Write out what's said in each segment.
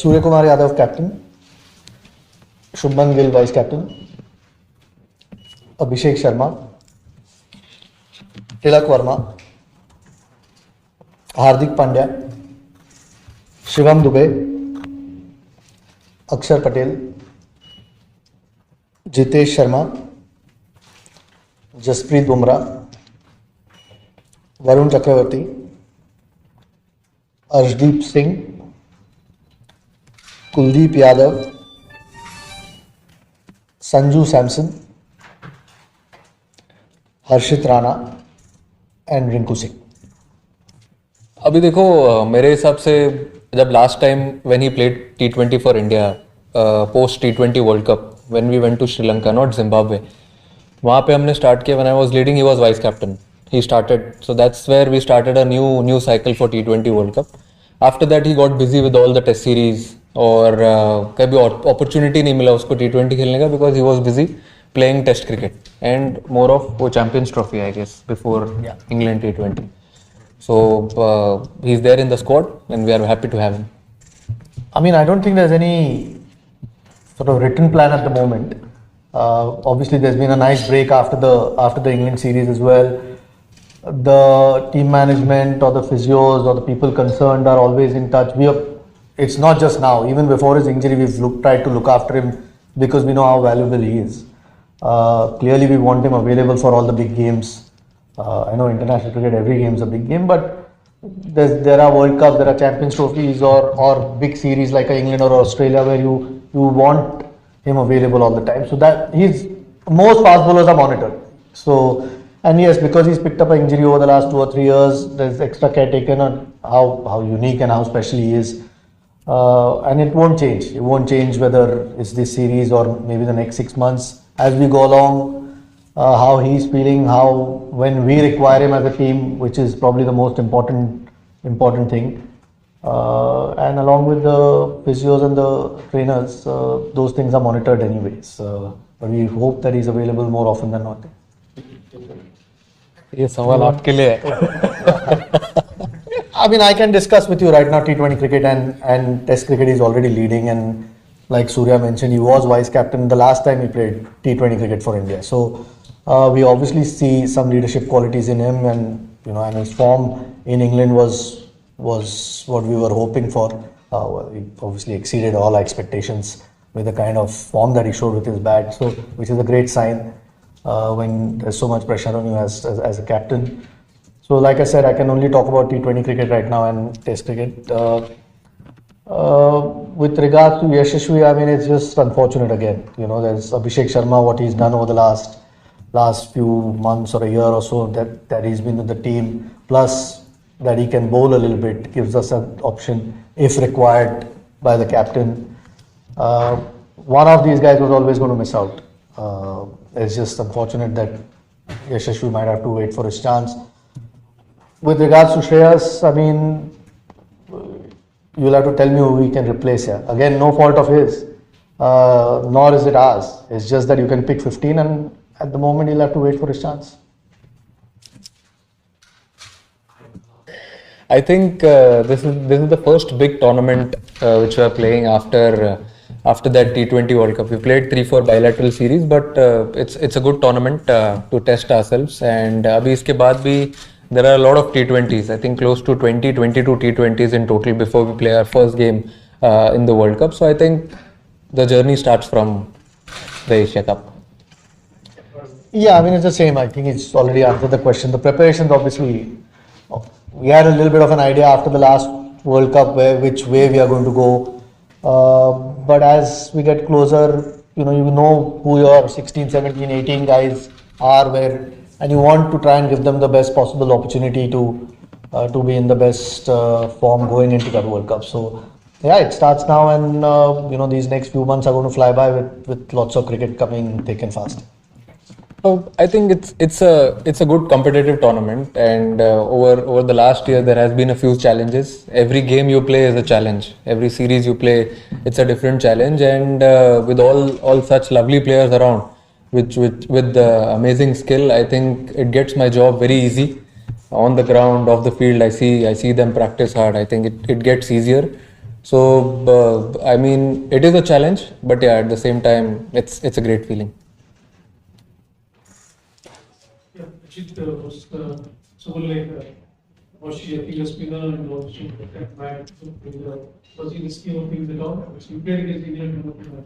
Surya Kumar Yadav captain, Shubman Gill vice captain, Abhishek Sharma, Tilak Verma, Hardik Pandya, Shivam Dubey, Akshar Patel, Jitesh Sharma, Jasprit Bumrah, Varun Chakravarti, Arshdeep Singh, Kuldeep Yadav, Sanju Samson, Harshit Rana and Rinku Singh. अभी देखो मेरे हिसाब से जब last time when he played T20 for India post T20 world cup when we went to Sri Lanka not Zimbabwe, वहाँ पे हमने start किया. When I was leading he was vice captain. He started, so that's where we started a new cycle for T20 world cup. After that he got busy with all the test series और कभी opportunity नहीं मिला उसको T20 खेलने का because he was busy playing test cricket and more of वो Champions Trophy I guess before England T20. So he's there in the squad and we are happy to have him. I mean, I don't think there's any sort of written plan at the moment. Obviously, there's been a nice break after the England series as well. The team management or the physios or the people concerned are always in touch. It's not just now. Even before his injury, we've tried to look after him because we know how valuable he is. Clearly, we want him available for all the big games. I know international cricket, every game is a big game, but there are World Cups, there are Champions Trophies or big series like England or Australia where you want him available all the time. So that most fast bowlers are monitored. So, and yes, because he's picked up an injury over the last 2 or 3 years, there's extra care taken on how unique and how special he is. And it won't change. It won't change whether it's this series or maybe the next 6 months. As we go along, how he's feeling, when we require him as a team, which is probably the most important thing, and along with the physios and the trainers, those things are monitored anyways. But we hope that he's available more often than not. ये सवाल आपके लिए है. I mean, I can discuss with you right now T20 cricket and Test cricket is already leading, and like Surya mentioned, he was vice captain the last time he played T20 cricket for India. So we obviously see some leadership qualities in him, and his form in England was what we were hoping for. He obviously exceeded all our expectations with the kind of form that he showed with his bat. So which is a great sign when there's so much pressure on you as a captain. So like I said, I can only talk about T20 cricket right now and Test cricket. With regards to Yashasvi, I mean, it's just unfortunate again. There's Abhishek Sharma, what he's done over the last few months or a year or so that he's been with the team, plus that he can bowl a little bit, gives us an option if required by the captain. One of these guys was always going to miss out. It's just unfortunate that Yashasvi might have to wait for his chance. With regards to Shreyas, I mean, you'll have to tell me who we can replace here. Again, no fault of his, nor is it ours. It's just that you can pick 15 and at the moment he'll have to wait for his chance. I think this is the first big tournament which we are playing after that T20 World Cup. We played 3-4 bilateral series, but it's a good tournament to test ourselves. And abhi iske baad bhi there are a lot of T20s. I think close to 22 T20s in total before we play our first game in the World Cup. So I think the journey starts from the Asia Cup. Yeah, I mean, it's the same. I think it's already answered the question. The preparations, obviously, we had a little bit of an idea after the last World Cup which way we are going to go. But as we get closer, you know who your 16, 17, 18 guys are, and you want to try and give them the best possible opportunity to be in the best form going into that World Cup. So yeah, it starts now, and these next few months are going to fly by with lots of cricket coming thick and fast. So I think it's a good competitive tournament, and over the last year there has been a few challenges. Every game you play is a challenge. Every series you play, it's a different challenge, and with all such lovely players around, with amazing skill, I think it gets my job very easy. On the ground, off the field, I see them practice hard. I think it gets easier. So I mean, it is a challenge, but yeah, at the same time, it's a great feeling. Yeah, Ajit was she a killer spinner and was she that bad? Was he in the scheme of things at all? You played against England in the match.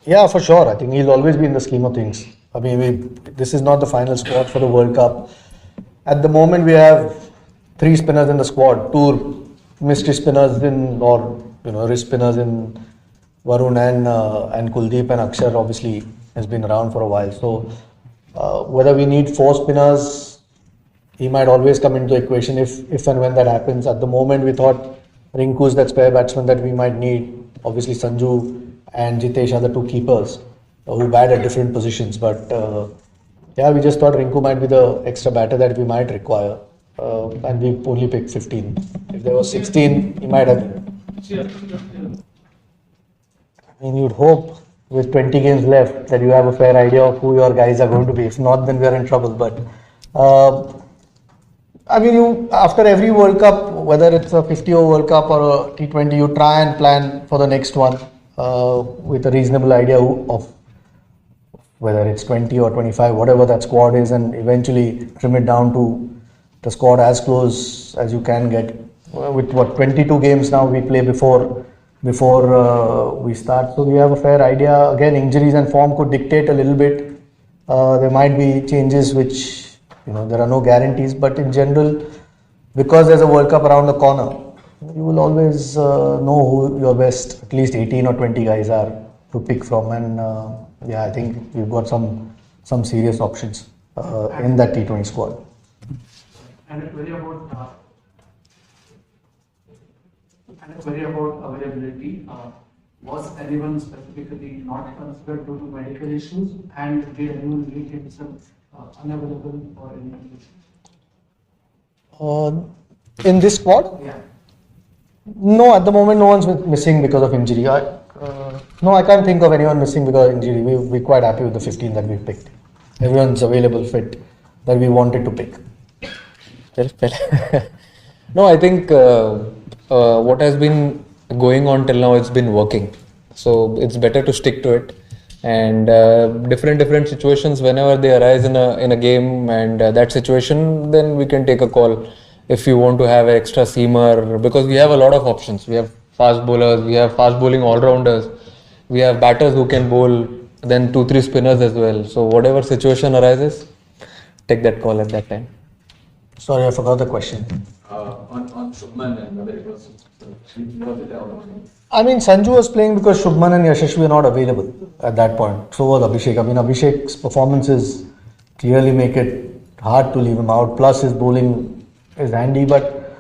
Yeah, for sure. I think he'll always be in the scheme of things. I mean, this is not the final squad for the World Cup. At the moment, we have 3 spinners in the squad, 2 mystery spinners or wrist spinners in Varun and Kuldeep, and Akshar obviously has been around for a while. So whether we need 4 spinners, he might always come into the equation if and when that happens. At the moment, we thought Rinku's that spare batsman that we might need. Obviously, Sanju and Jitesh are the 2 keepers who bat at different positions. But yeah, we just thought Rinku might be the extra batter that we might require. And we only picked 15. If there was 16, he might have been. I mean, you'd hope with 20 games left that you have a fair idea of who your guys are going to be. If not, then we are in trouble. But I mean, after every World Cup, whether it's a 50-over World Cup or a T20, you try and plan for the next one with a reasonable idea of whether it's 20 or 25, whatever that squad is, and eventually trim it down to the squad as close as you can get. With 22 games now we play before we start, so we have a fair idea. Again, injuries and form could dictate a little bit. There might be changes which, there are no guarantees, but in general, because there's a World Cup around the corner, you will always know who your best at least 18 or 20 guys are to pick from. And yeah, I think we've got some serious options in that T20 squad. And a query about availability. Was anyone specifically not considered due to medical issues, and did anyone make himself unavailable for any issues? In this squad? Yeah. No, at the moment no one's missing because of injury. No, I can't think of anyone missing because of injury. We're quite happy with the 15 that we picked. Everyone's available, fit, that we wanted to pick. No, I think what has been going on till now, it's been working. So it's better to stick to it. And different situations, whenever they arise in a game, and that situation, then we can take a call if you want to have an extra seamer, because we have a lot of options. We have fast bowlers, we have fast bowling all-rounders, we have batters who can bowl, then 2-3 spinners as well. So whatever situation arises, take that call at that time. Sorry, I forgot the question. On Shubman and whether it was I mean, Sanju was playing because Shubman and Yashasvi were not available at that point. So was Abhishek. I mean, Abhishek's performances clearly make it hard to leave him out. Plus, his bowling is handy. But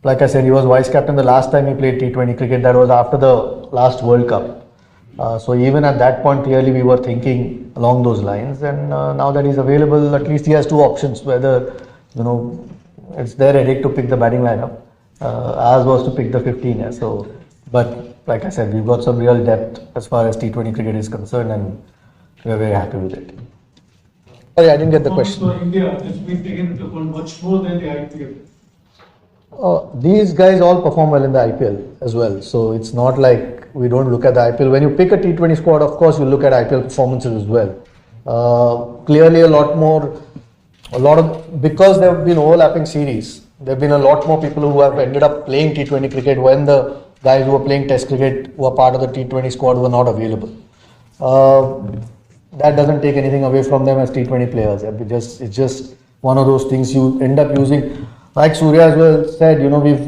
like I said, he was vice captain the last time he played T20 cricket. That was after the last World Cup. So even at that point, clearly we were thinking along those lines. And now that he's available, at least he has 2 options. Whether, it's their headache to pick the batting lineup. Ours was to pick the 15. Yeah. So, but like I said, we've got some real depth as far as T20 cricket is concerned, and we're very happy with it. Sorry, I didn't get the question. For India has been taken into account much more than the IPL. These guys all perform well in the IPL as well. So it's not like we don't look at the IPL. When you pick a T20 squad, of course, you look at IPL performances as well. Clearly, because there have been overlapping series, there have been a lot more people who have ended up playing T20 cricket when the guys who were playing Test cricket, who are part of the T20 squad, were not available. That doesn't take anything away from them as T20 players. It's just one of those things you end up using. Like Surya as well said,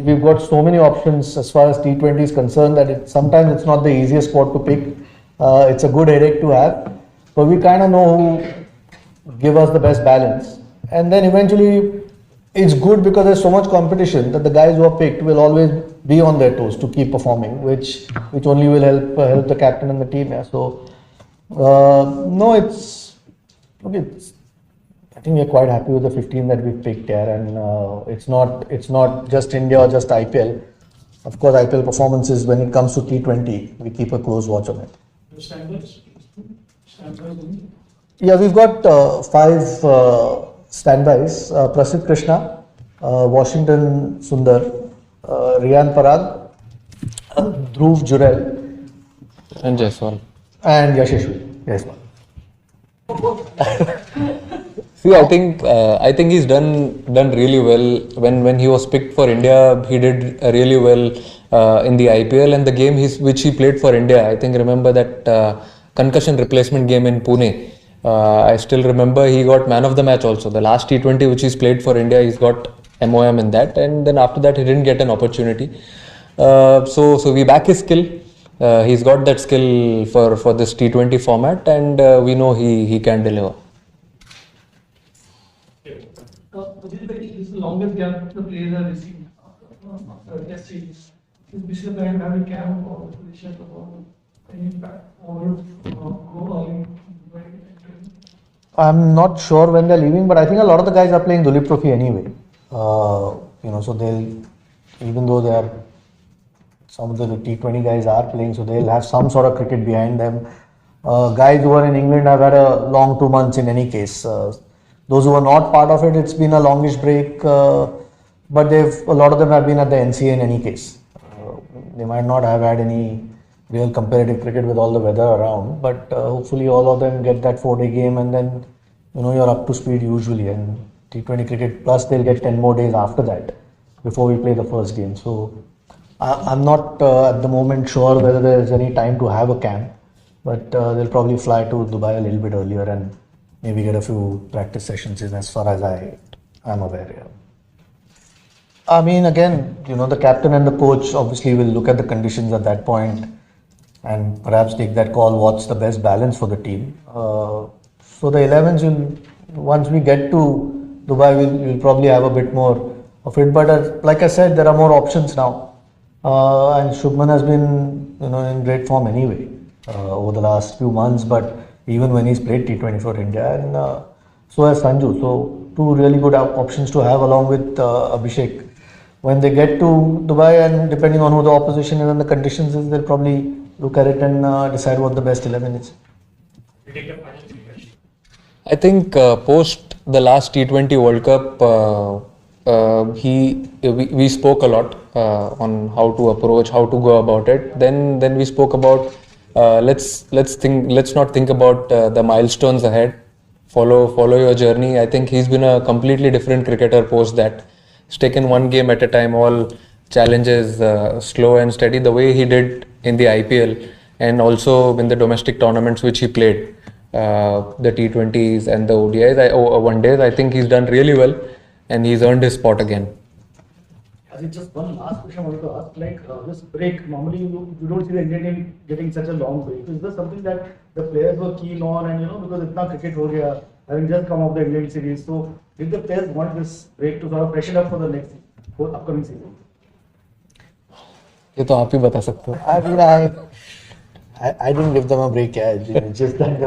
we've got so many options as far as T20 is concerned that sometimes it's not the easiest squad to pick. It's a good headache to have, but we kind of know who give us the best balance. And then eventually it's good because there's so much competition that the guys who are picked will always be on their toes to keep performing, which only will help the captain and the team. Yeah. So no, I think we're quite happy with the 15 that we've picked here, and it's not just India or just IPL. Of course, IPL performances when it comes to T20, we keep a close watch on it. The standards? Yeah, we've got 5 standbys. Prasidh Krishna, Washington Sundar, Riyan Parag, Dhruv Jurel, And Jaiswal. and Yashashwi. Yes, ma'am. See, I think he's done really well. When he was picked for India, he did really well in the IPL and the game which he played for India. I think remember that concussion replacement game in Pune. I still remember he got man of the match also. The last T20 which he's played for India, he's got MOM in that, and then after that he didn't get an opportunity. So we back his skill. He's got that skill for this T20 format, and we know he can deliver. This is the longest gap the players have received after Test series. Is Bishop and having camp or position or any impact or go early? I'm not sure when they're leaving, but I think a lot of the guys are playing Dulip Trophy anyway. So they'll, even though they are, some of the T20 guys are playing, so they'll have some sort of cricket behind them. Guys who are in England have had a long 2 months in any case. Those who are not part of it, it's been a longish break, but a lot of them have been at the NCA in any case. They might not have had any real competitive cricket with all the weather around, but hopefully all of them get that 4-day game, and then you're up to speed usually. And T20 cricket plus they'll get 10 more days after that before we play the first game. So I'm not at the moment sure whether there's any time to have a camp, but they'll probably fly to Dubai a little bit earlier and maybe get a few practice sessions in, as far as I am aware. Yeah. I mean, again, the captain and the coach obviously will look at the conditions at that point and perhaps take that call, what's the best balance for the team. So the 11s, once we get to Dubai, we'll probably have a bit more of it. But like I said, there are more options now. And Shubman has been in great form anyway over the last few months, but even when he's played T20 for India, and so has Sanju. So two really good options to have along with Abhishek. When they get to Dubai, and depending on who the opposition is and the conditions is, they'll probably look at it and decide what the best 11 is. I think post the last T20 World Cup, we spoke a lot on how to approach, how to go about it. Then we spoke about let's not think about the milestones ahead. Follow your journey. I think he's been a completely different cricketer post that. He's taken one game at a time, all challenges, slow and steady, the way he did in the IPL and also in the domestic tournaments which he played, the T20s and the ODIs, one days. I think he's done really well and he's earned his spot again. Ajit, just one last question I wanted to ask. Like this break, normally you don't see the Indian team getting such a long break. Is this something that the players were keen on, and because it's not cricket ho gaya, having just come off the England series, so did the players want this break to sort of freshen up for the upcoming season? ये तो आप ही बता सकते हो. I mean, I didn't give them a break. Yeah, it's just that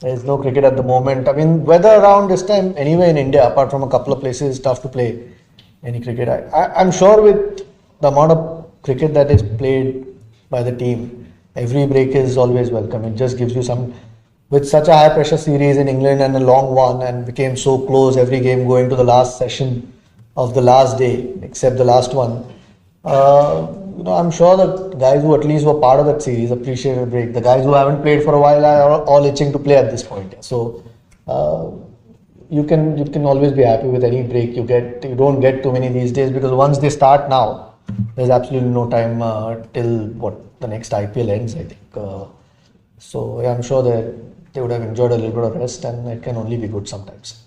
there's no cricket at the moment. I mean, weather around this time anyway in India, apart from a couple of places, tough to play any cricket. I'm sure with the amount of cricket that is played by the team, every break is always welcome. It just gives you some, with such a high pressure series in England and a long one, and became so close, every game going to the last session of the last day, except the last one. I'm sure that guys who at least were part of that series appreciate a break. The guys who haven't played for a while are all itching to play at this point. So you can always be happy with any break you get. You don't get too many these days, because once they start now, there's absolutely no time till the next IPL ends, I think. So I'm sure that they would have enjoyed a little bit of rest, and it can only be good sometimes.